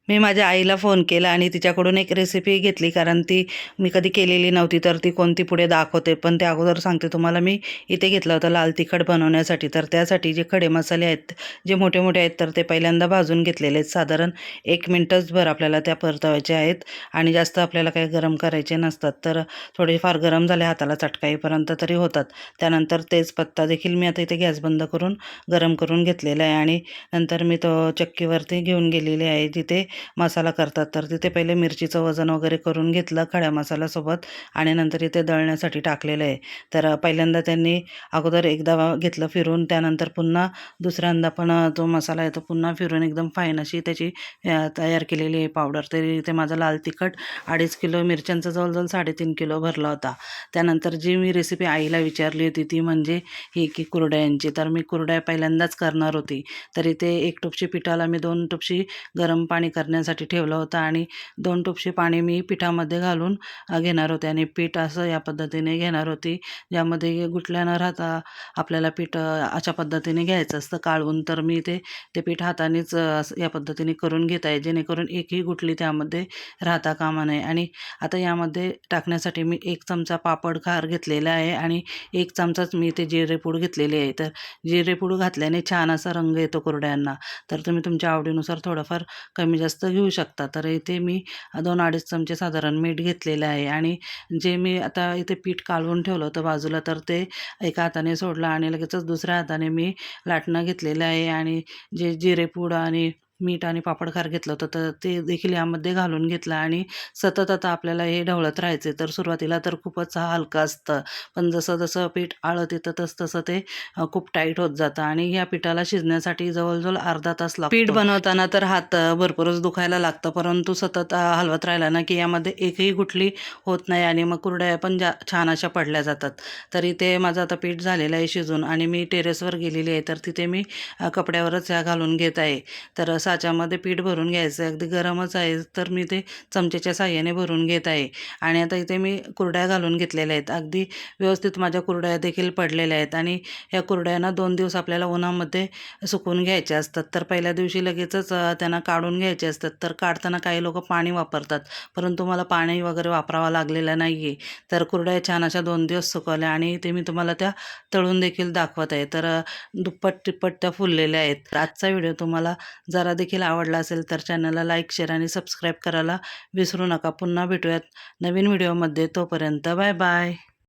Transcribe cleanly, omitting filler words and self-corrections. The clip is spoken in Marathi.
मी माझ्या आईला फोन केला आणि तिच्याकडून एक रेसिपी घेतली, कारण ती मी कधी केलेली नव्हती. तर ती कोणती पुढे दाखवते, पण त्या अगोदर सांगते तुम्हाला. मी इथे घेतलं होतं लाल तिखट बनवण्यासाठी. तर त्यासाठी जे खडे मसाले आहेत, जे मोठे मोठे आहेत, तर ते पहिल्यांदा भाजून घेतलेले आहेत. साधारण 1 मिनिटच आपल्याला त्या परतवायच्या आहेत आणि जास्त आपल्याला काही गरम करायचे नसतात. तर थोडेफार गरम झाले, हाताला चटकाईपर्यंत तरी होतात. त्यानंतर तेजपत्ता देखील मी आता इथे गॅस बंद करून गरम करून घेतलेला आहे आणि नंतर मी तो चक्कीवरती घेऊन गेलेली आहे, जिथे मसाला करतात. तर तिथे पहिले मिरचीचं वजन वगैरे करून घेतलं खड्या मसाल्यासोबत आणि नंतर इथे दळण्यासाठी टाकलेलं आहे. तर पहिल्यांदा त्यांनी अगोदर एकदा घेतलं फिरून, त्यानंतर पुन्हा दुसऱ्यांदा पण तो मसाला आहे तो पुन्हा फिरून एकदम फाईन अशी त्याची तयार केलेली आहे पावडर. तरी इथे माझं लाल तिखट 2.5 किलो, मिरच्यांचा जवळजवळ 3.5 किलो भरला होता. त्यानंतर जी मी रेसिपी आईला विचारली होती ती म्हणजे ही की कुरड्यांची. तर मी कुरड्या पहिल्यांदाच करणार होती. तर इथे 1 टोपशी पिठाला मी 2 टोपशी गरम पाणी करण्यासाठी ठेवलं होतं आणि 2 टोपशी पाणी मी पिठामध्ये घालून घेणार होते आणि पीठ असं या पद्धतीने घेणार होती, ज्यामध्ये गुठल्या न राहता आपल्याला पीठ अशा पद्धतीने घ्यायचं असतं काढून. तर मी ते पीठ हातानेच असं या पद्धतीने करून घेत आहे, जेणेकरून एकही गुठली त्यामध्ये राहता कामा नये. आणि आता यामध्ये टाकण्यासाठी मी 1 चमचा पापड खार घेतलेला आहे आणि 1 चमचाच मी इथे जिरेपूड घेतलेली आहे. तर जिरेपूड घातल्याने छान असा रंग येतो कुरड्यांना. तर तुम्ही तुमच्या आवडीनुसार थोडंफार कमी जास्त घेऊ शकता. तर इथे मी 2-2.5 चमचे साधारण मीठ घेतलेलं आहे आणि जे मी आता इथे पीठ काढून ठेवलं होतं बाजूला, तर ते एका हाताने सोडलं आणि लगेचच दुसऱ्या हाताने मी लाटणं घेतलेलं आहे आणि जे जिरेपूड आणि मीठ आणि पापडखार घेतलं होतं, तर ते देखील यामध्ये घालून घेतलं आणि सतत आता आपल्याला हे ढवळत राहायचं. तर सुरुवातीला तर खूपच हलकं असतं, पण जसं-जसं पीठ आळत येतं तसं-तसं ते खूप टाईट होत जातं आणि या पिठाला शिजण्यासाठी जवळजवळ अर्धा तास लागतो. पीठ बनवताना तर हात भरपूरच दुखायला लागतं, परंतु सतत हलवत राहिला ना की यामध्ये एकही गुठली होत नाही आणि मग कुरड्या पण छान अशा पडल्या जातात. तर इथे माझं आता पीठ झालेलं आहे शिजून आणि मी टेरेसवर गेलेली आहे. तर तिथे मी कपड्यावरच ह्या घालून घेत आहे. तर साच्यामध्ये पीठ भरून घ्यायचं आहे, अगदी गरमच आहे. तर मी ते चमचेच्या साहाय्याने भरून घेत आहे आणि आता इथे मी कुरड्या घालून घेतलेल्या आहेत. अगदी व्यवस्थित माझ्या कुरड्या देखील पडलेल्या आहेत आणि ह्या कुरड्यांना 2 दिवस आपल्याला उन्हामध्ये सुकवून घ्यायचे असतात. तर पहिल्या दिवशी लगेचच त्यांना काढून घ्यायचे असतात. तर काढताना काही लोकं पाणी वापरतात, परंतु मला पाणी वगैरे वापरावं लागलेलं नाही आहे. तर कुरड्या छान अशा 2 दिवस सुकवल्या आणि ते मी तुम्हाला त्या तळून देखील दाखवत आहे. तर दुप्पट-तिप्पट त्या फुललेल्या आहेत. तर आजचा व्हिडिओ तुम्हाला जरा देखील आवडला असेल तर चॅनलला लाईक, शेअर आणि सबस्क्राईब करायला विसरू नका. पुन्हा भेटूयात नवीन व्हिडिओमध्ये. तोपर्यंत बाय बाय.